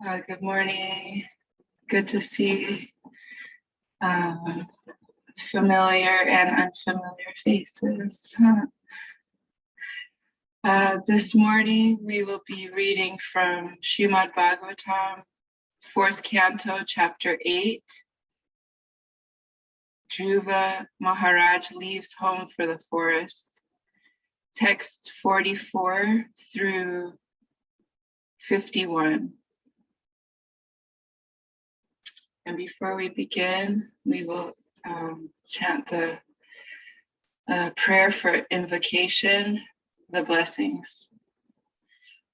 Good morning. Good to see familiar and unfamiliar faces. This morning we will be reading from Srimad Bhagavatam, 4th Canto, Chapter 8. Dhruva Maharaj leaves home for the forest. Text 44 through 51. And before we begin, we will chant the prayer for invocation, the blessings.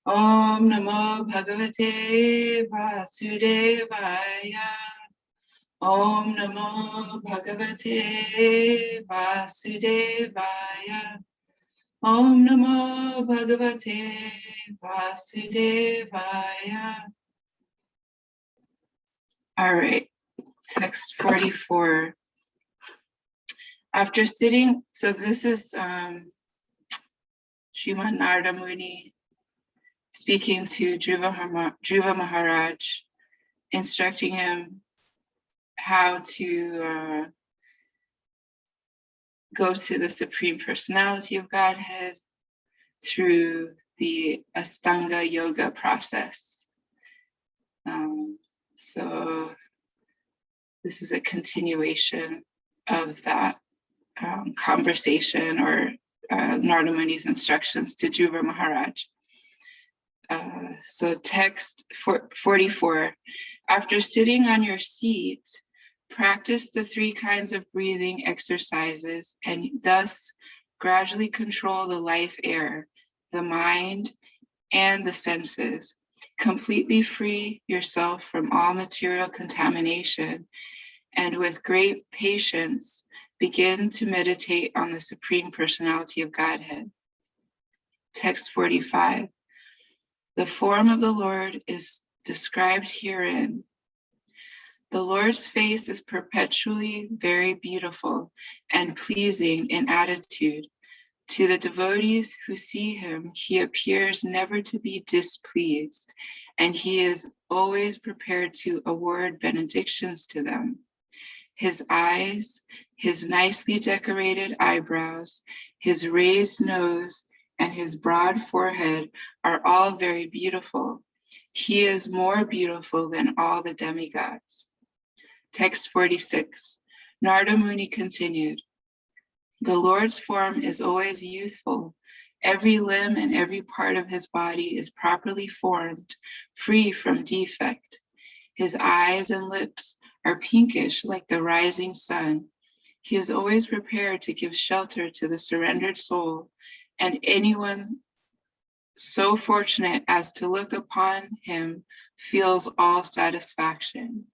Om Namo Bhagavate Vasudevaya. Om Namo Bhagavate Vasudevaya. Om Namo Bhagavate Vasudevaya. All right, text 44. After sitting, so this is Srimad Narada Muni speaking to Dhruva Maharaj, instructing him how to go to the Supreme Personality of Godhead through the Astanga Yoga process. So this is a continuation of that conversation or Narada Muni's instructions to Dhruva Maharaj. So text 44, after sitting on your seat, practice the 3 kinds of breathing exercises and thus gradually control the life air, the mind, and the senses. Completely free yourself from all material contamination, and with great patience, begin to meditate on the Supreme Personality of Godhead. Text 45. The form of the Lord is described herein. The Lord's face is perpetually very beautiful and pleasing in attitude. To the devotees who see him, he appears never to be displeased, and he is always prepared to award benedictions to them. His eyes, his nicely decorated eyebrows, his raised nose, and his broad forehead are all very beautiful. He is more beautiful than all the demigods. Text 46. Narada Muni continued. The Lord's form is always youthful. Every limb and every part of his body is properly formed, free from defect. His eyes and lips are pinkish like the rising sun. He is always prepared to give shelter to the surrendered soul, and anyone so fortunate as to look upon him feels all satisfaction.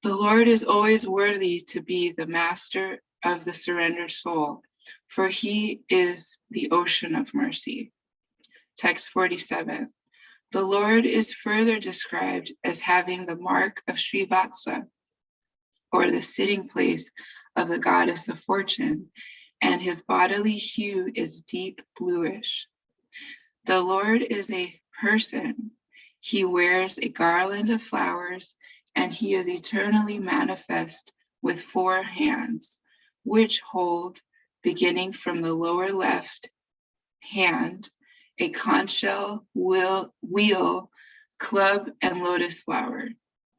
The Lord is always worthy to be the master of the surrendered soul, for he is the ocean of mercy. Text 47. The Lord is further described as having the mark of Srivatsa, or the sitting place of the goddess of fortune, and his bodily hue is deep bluish. The Lord is a person. He wears a garland of flowers, and he is eternally manifest with 4 hands, which hold, beginning from the lower left hand, a conch shell, wheel, club, and lotus flower.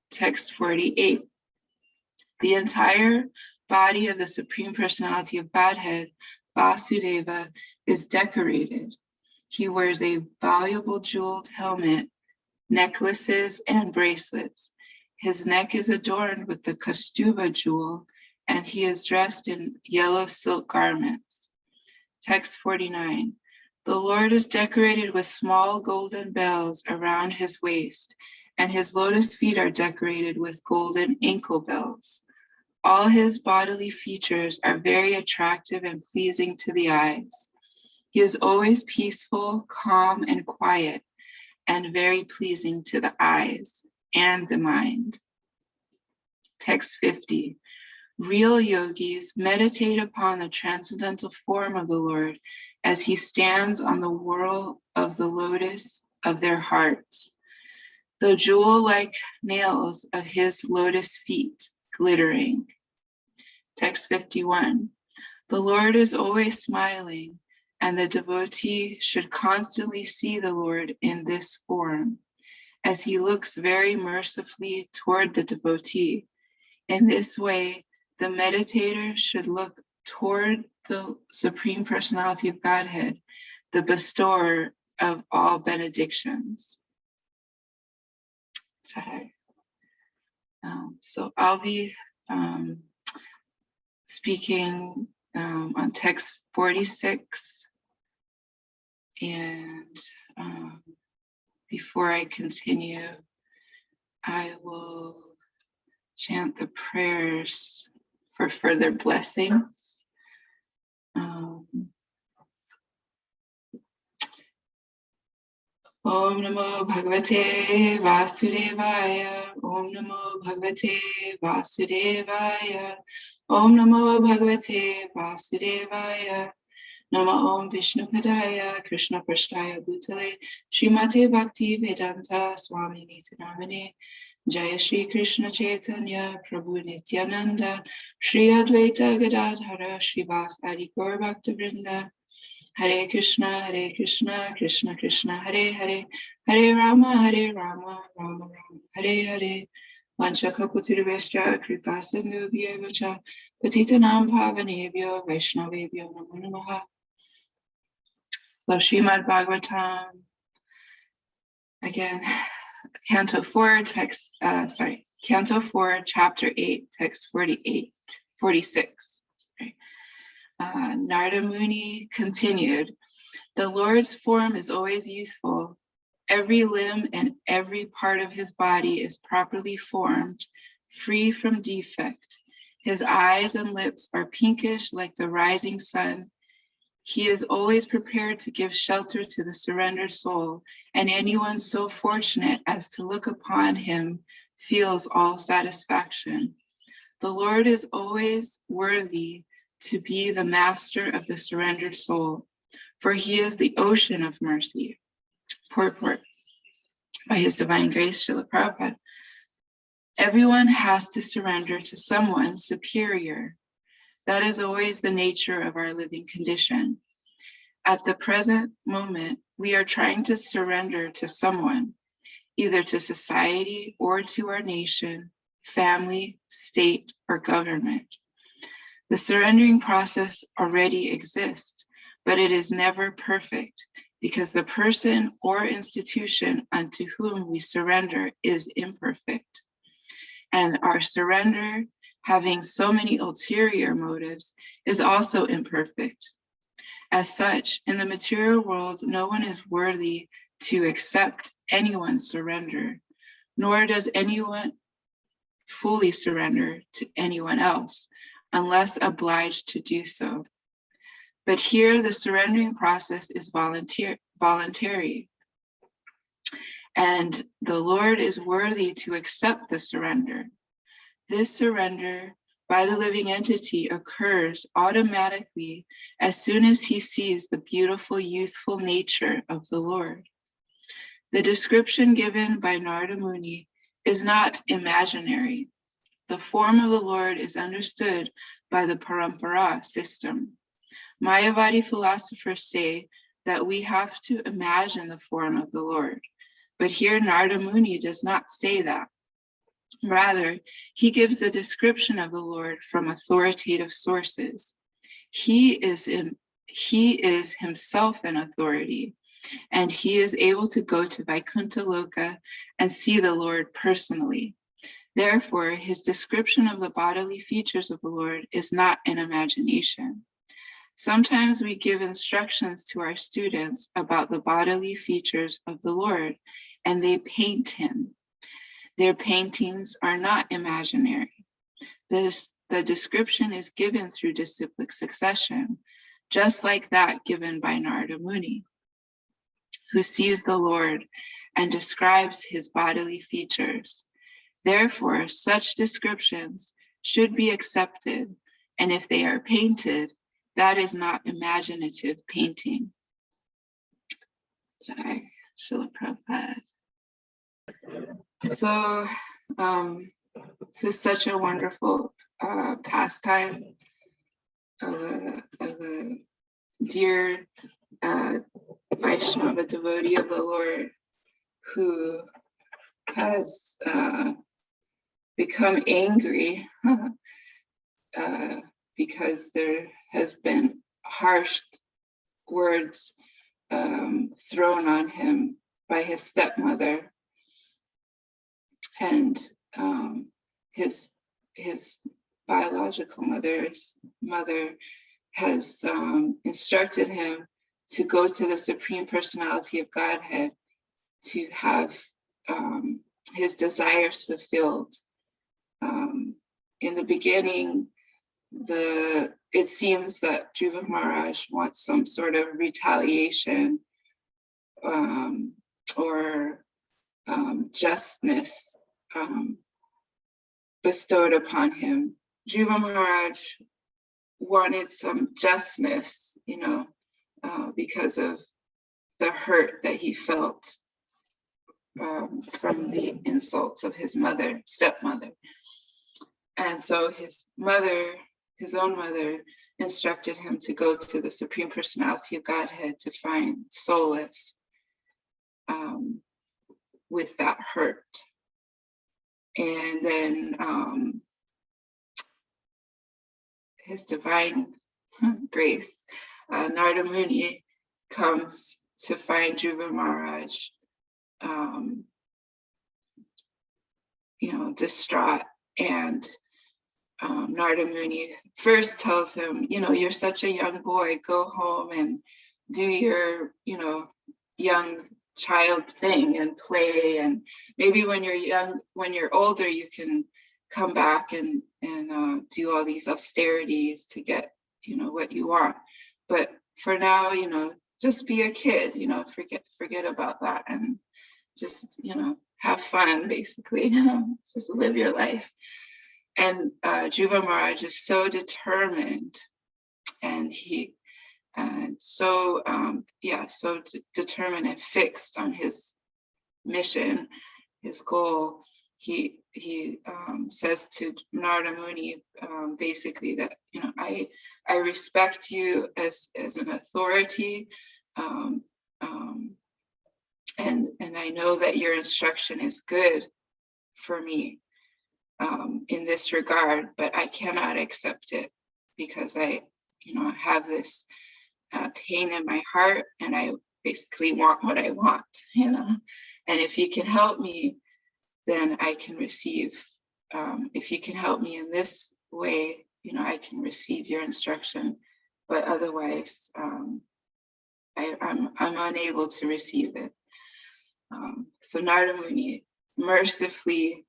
Text 48. The entire body of the Supreme Personality of Godhead, Vasudeva, is decorated. He wears a valuable jeweled helmet, necklaces, and bracelets. His neck is adorned with the Kaustubha jewel, and he is dressed in yellow silk garments. Text 49. The Lord is decorated with small golden bells around his waist, and his lotus feet are decorated with golden ankle bells. All his bodily features are very attractive and pleasing to the eyes. He is always peaceful, calm, and quiet, and very pleasing to the eyes and the mind. Text 50. Real yogis meditate upon the transcendental form of the Lord as he stands on the whorl of the lotus of their hearts. the jewel-like nails of his lotus feet glittering. Text 51. The Lord is always smiling, and the devotee should constantly see the Lord in this form, as he looks very mercifully toward the devotee. In this way, the meditator should look toward the Supreme Personality of Godhead, the bestower of all benedictions. So I'll be speaking on text 46, and before I continue, I will chant the prayers for further blessings. Om Namo Bhagavate Vasudevaya. Om Namo Bhagavate Vasudevaya. Om Namo Bhagavate Vasudevaya. Nama Om Vishnu Padaya Krishna Prasthaya Bhutale Srimate Bhakti Vedanta Swami Nitanamane Jaya Shri Krishna Chaitanya Prabhu Nityananda Shri Advaita Gadadhara Srivas Adi Gaur Bhakta Vrinda Hare Krishna, Krishna Krishna, Hare Hare, Hare Rama, Rama Rama, Hare Hare. Vanchakaputtirvescha kripa sindhubhyo vacha patitanam pavanebhyo vaishnavebhyo namo namaha. So Srimad Bhagavatam, again, Canto 4, Canto 4, Chapter 8, text 46. Narada Muni continued, the Lord's form is always youthful. Every limb and every part of his body is properly formed, free from defect. His eyes and lips are pinkish like the rising sun. He is always prepared to give shelter to the surrendered soul, and anyone so fortunate as to look upon him feels all satisfaction. The Lord is always worthy to be the master of the surrendered soul, for he is the ocean of mercy. Purport by His Divine Grace, Srila Prabhupada. Everyone has to surrender to someone superior. That is always the nature of our living condition. At the present moment, we are trying to surrender to someone, either to society or to our nation, family, state, or government. The surrendering process already exists, but it is never perfect because the person or institution unto whom we surrender is imperfect. And our surrender, having so many ulterior motives, is also imperfect. As such, in the material world, no one is worthy to accept anyone's surrender, nor does anyone fully surrender to anyone else, unless obliged to do so. But here the surrendering process is voluntary, and the Lord is worthy to accept the surrender. This surrender by the living entity occurs automatically as soon as he sees the beautiful, youthful nature of the Lord. The description given by Narada Muni is not imaginary. The form of the Lord is understood by the parampara system. Mayavadi philosophers say that we have to imagine the form of the Lord, but here Narada Muni does not say that. Rather, he gives the description of the Lord from authoritative sources. He is himself an authority, and he is able to go to Vaikuntha Loka and see the Lord personally. Therefore, his description of the bodily features of the Lord is not an imagination. Sometimes we give instructions to our students about the bodily features of the Lord, and they paint him. Their paintings are not imaginary. The description is given through disciplic succession, just like that given by Narada Muni, who sees the Lord and describes his bodily features. Therefore, such descriptions should be accepted, and if they are painted, that is not imaginative painting. Jai Srila Prabhupada. So this is such a wonderful pastime of a dear Vaishnava devotee of the Lord who has become angry because there has been harsh words thrown on him by his stepmother, and his biological mother has instructed him to go to the Supreme Personality of Godhead to have his desires fulfilled. In the beginning, it seems that Dhruva Maharaj wants some sort of retaliation or justness bestowed upon him. Dhruva Maharaj wanted some justness, because of the hurt that he felt from the insults of his stepmother. And so his own mother, instructed him to go to the Supreme Personality of Godhead to find solace with that hurt. And then his divine grace, Narada Muni, comes to find Dhruva Maharaj, distraught. And Narada Muni first tells him, you're such a young boy, go home and do your, young child thing and play. And maybe when you're older, you can come back and do all these austerities to get, what you want. But for now, just be a kid, forget about that and just, have fun, basically, just live your life. And Dhruva Maharaj is so determined, and so determined and fixed on his mission, his goal. He says to Narada Muni, basically that, I respect you as an authority, and I know that your instruction is good for me in this regard, but I cannot accept it because I have this pain in my heart, and I basically want what I want, and if you can help me, then I can receive. If you can help me in this way, I can receive your instruction, but otherwise, I'm unable to receive it. So Narada Muni mercifully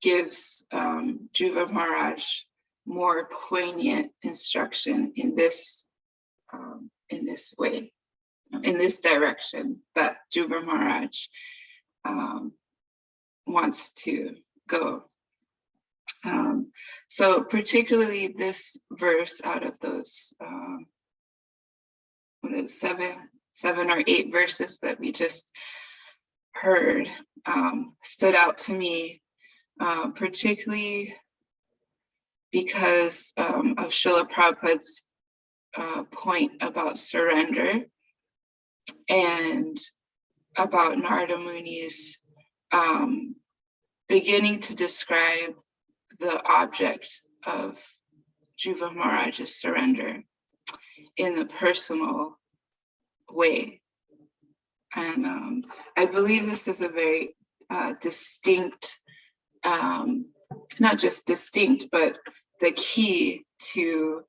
gives Dhruva Maharaj more poignant instruction in this way, in this direction that Dhruva Maharaj wants to go. So particularly this verse out of those seven or eight verses that we just heard stood out to me, particularly because of Srila Prabhupada's point about surrender, and about Narada Muni's beginning to describe the object of Dhruva Maharaj's surrender in a personal way. And I believe this is a very distinct, not just distinct, but the key to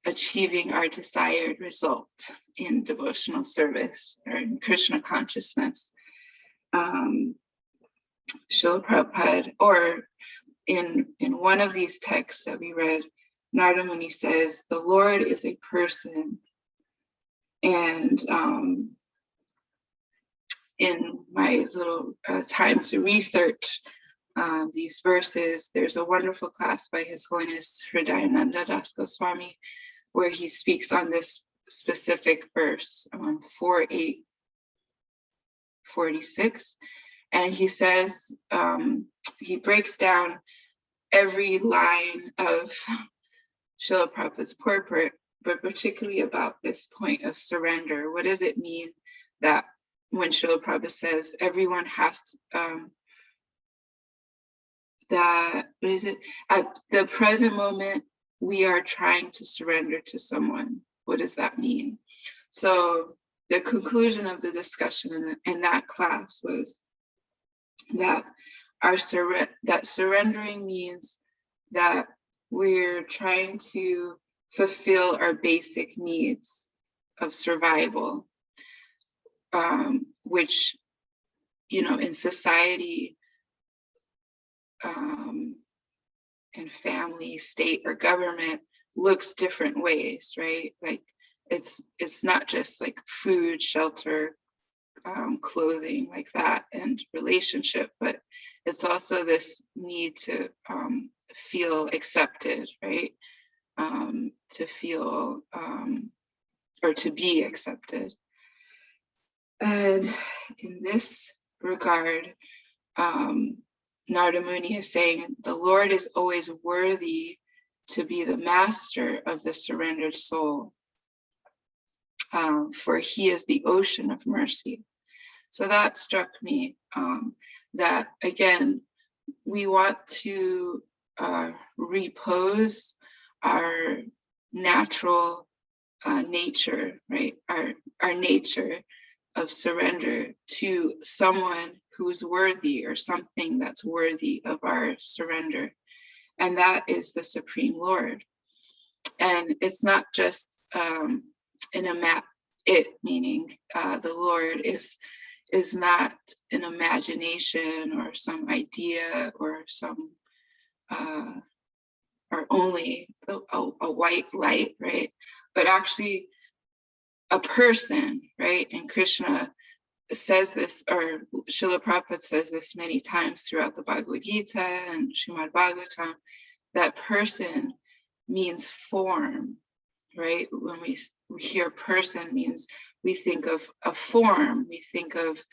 achieving our desired result in devotional service or in Krishna consciousness. Srila Prabhupada, or in one of these texts that we read, Narada Muni says, the Lord is a person. And in my little time to research these verses, there's a wonderful class by His Holiness Hridayananda Das Goswami, where he speaks on this specific verse, 4:8-46. And he says, he breaks down every line of Srila Prabhupada's purport, but particularly about this point of surrender. What does it mean that when Srila Prabhupada says everyone has to, that, what is it? At the present moment, we are trying to surrender to someone. What does that mean? So the conclusion of the discussion in that class was that that surrendering means that we're trying to fulfill our basic needs of survival, which, in society, in family, state, or government looks different ways, right? Like it's not just like food, shelter, clothing, like that, and relationship, but it's also this need to feel accepted, right? To feel or to be accepted. And in this regard, Narada Muni is saying the Lord is always worthy to be the master of the surrendered soul, for he is the ocean of mercy. So that struck me, that again, we want to repose our natural nature, right? Our nature of surrender to someone who's worthy, or something that's worthy of our surrender. And that is the Supreme Lord. And it's not just meaning the Lord is not an imagination or some idea or some or only a white light, right? But actually a person, right? And Krishna says this, or Srila Prabhupada says this many times throughout the Bhagavad Gita and Srimad Bhagavatam, that person means form, right? When we hear person, means we think of a form, we think of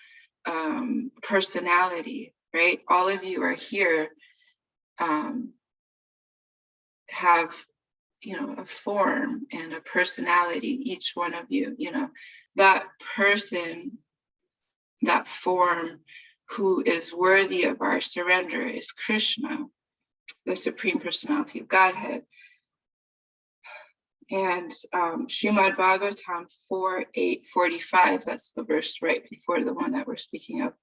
personality, right? All of you are here, have, a form and a personality, each one of you, that person, that form who is worthy of our surrender is Krishna, the Supreme Personality of Godhead. And Srimad Bhagavatam 4:8-45, that's the verse right before the one that we're speaking of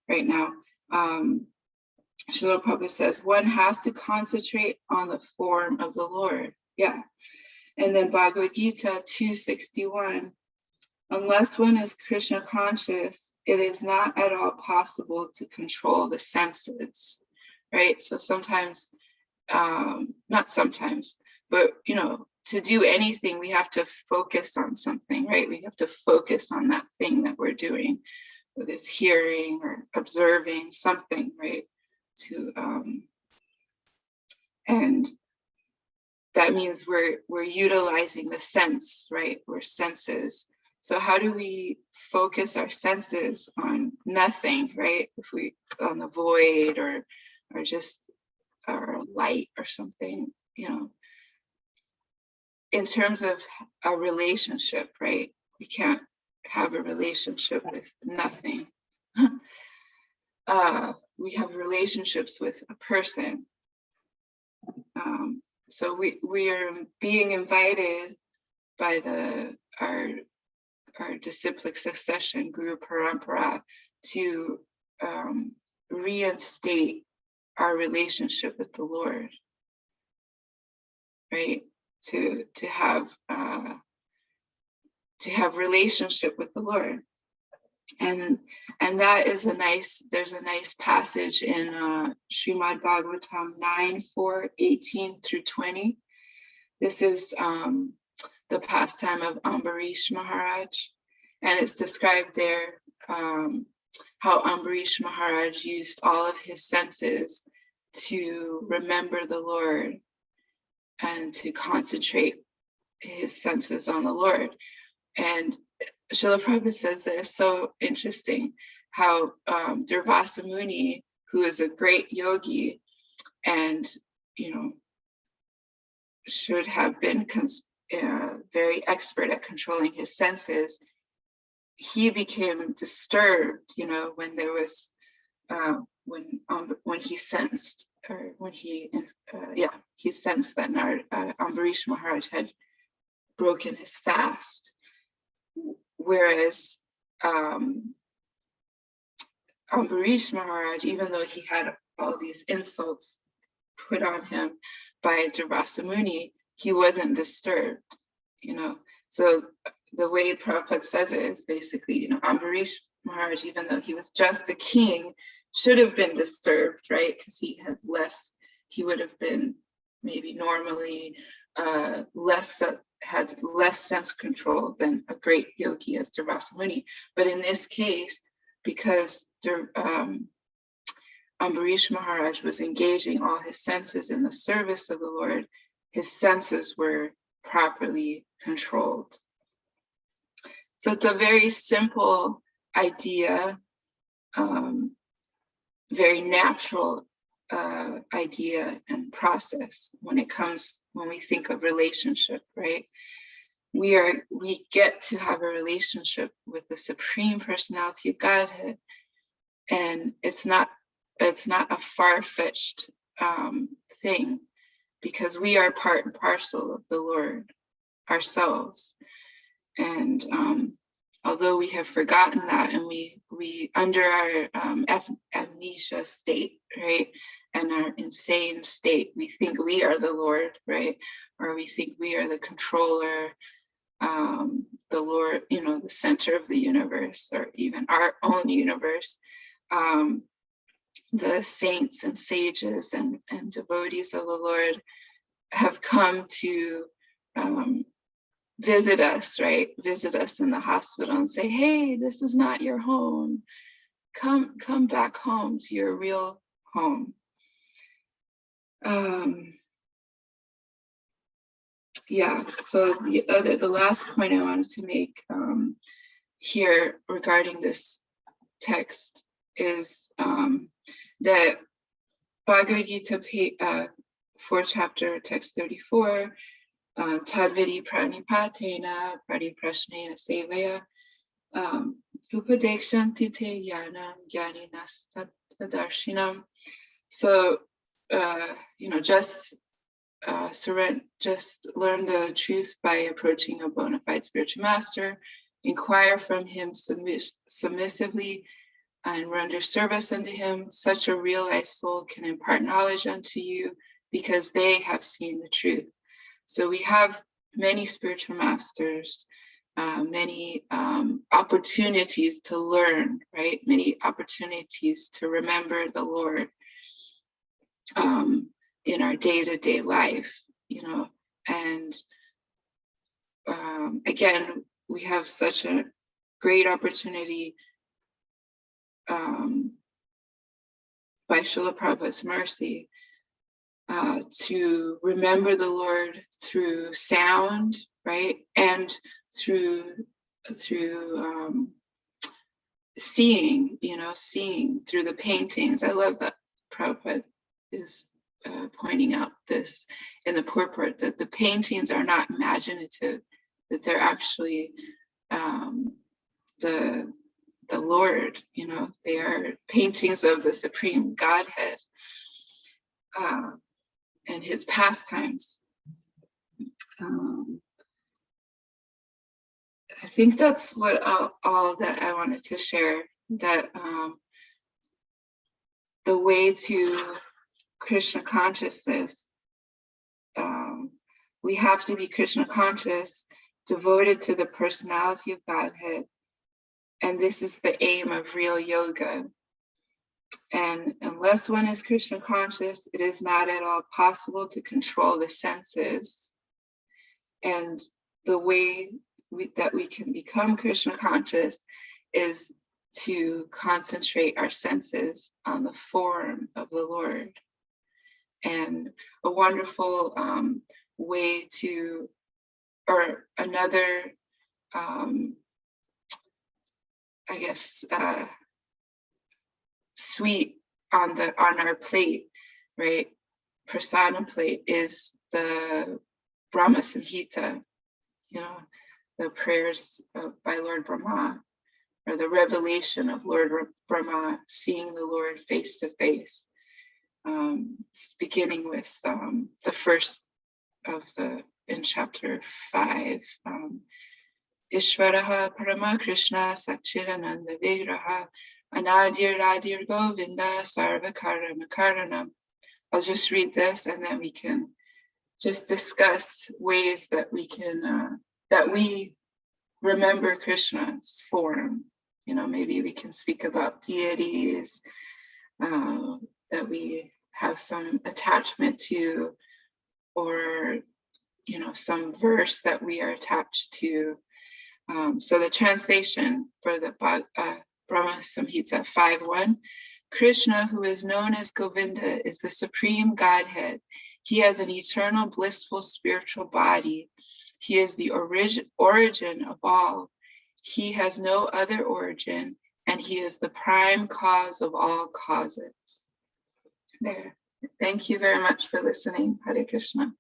right now. Srila Prabhupada says, one has to concentrate on the form of the Lord. Yeah. And then Bhagavad Gita 2:61, unless one is Krishna conscious, it is not at all possible to control the senses, right? So sometimes, not sometimes, but, to do anything, we have to focus on something, right? We have to focus on that thing that we're doing, whether it's hearing or observing something, right? And that means we're utilizing the sense, right? We're senses. So how do we focus our senses on nothing, right? If we on the void or just or light or something, in terms of a relationship, right? We can't have a relationship with nothing. We have relationships with a person. So we are being invited by our disciplic succession, Guru Parampara, to reinstate our relationship with the Lord, right? To have relationship with the Lord, and that is there's a nice passage in Srimad Bhagavatam 9:4-18-20. This is the pastime of Ambarish Maharaj, and it's described there how Ambarish Maharaj used all of his senses to remember the Lord and to concentrate his senses on the Lord. And Srila Prabhupada says that it's so interesting how Durvasa Muni, who is a great yogi and, should have been very expert at controlling his senses, he became disturbed, when there was, when he sensed, or when he sensed that Ambarish Maharaj had broken his fast. Whereas Ambarish Maharaj, even though he had all these insults put on him by Durvasa Muni, he wasn't disturbed, So the way Prabhupada says it is basically, Ambarish Maharaj, even though he was just a king, should have been disturbed, right? Because he would have been maybe normally had less sense control than a great yogi as Durvasa Muni. But in this case, because Ambarish Maharaj was engaging all his senses in the service of the Lord, his senses were properly controlled. So it's a very simple idea, very natural idea and process when we think of relationship, right? We get to have a relationship with the Supreme Personality of Godhead, and it's not a far-fetched thing, because we are part and parcel of the Lord ourselves. And although we have forgotten that, and we under our amnesia state, right, and our insane state, we think we are the Lord, right, or we think we are the controller, the Lord, the center of the universe, or even our own universe. The saints and sages and devotees of the Lord have come to visit us, right? Visit us in the hospital and say, hey, this is not your home. Come back home to your real home. So the last point I wanted to make here regarding this text is that Bhagavad Gita 4th chapter, text 34, Tadvidi pranipatena pariprashnena sevaya upadekshanti te yanam gyaninas tadarshinam. So just learn the truth by approaching a bona fide spiritual master, inquire from him submissively, and render service unto him. Such a realized soul can impart knowledge unto you, because they have seen the truth. So we have many spiritual masters, many opportunities to learn, right? Many opportunities to remember the Lord in our day-to-day life, and again, we have such a great opportunity by Srila Prabhupada's mercy to remember the Lord through sound, right? And through seeing, seeing through the paintings. I love that Prabhupada is pointing out this in the purport, that the paintings are not imaginative, that they're actually the Lord, they are paintings of the Supreme Godhead and his pastimes. I think that's what all that I wanted to share, that the way to Krishna consciousness, we have to be Krishna conscious, devoted to the personality of Godhead. And this is the aim of real yoga. And unless one is Krishna conscious, it is not at all possible to control the senses. And the way that we can become Krishna conscious is to concentrate our senses on the form of the Lord. And a wonderful way to, or another I guess, sweet on our plate, right? Prasadam plate is the Brahma Samhita, the prayers by Lord Brahma, or the revelation of Lord Brahma, seeing the Lord face to face, beginning with the first of in chapter 5, Ishvaraha Parama Krishna Satchidananda Vigraha Anadir Radir Govinda Sarvakara Makaranam. I'll just read this and then we can just discuss ways that we can, that we remember Krishna's form. Maybe we can speak about deities that we have some attachment to, or, some verse that we are attached to. So the translation for the Brahma Samhita 5.1, Krishna, who is known as Govinda, is the Supreme Godhead. He has an eternal, blissful spiritual body. He is the origin of all. He has no other origin, and he is the prime cause of all causes. There. Thank you very much for listening. Hare Krishna.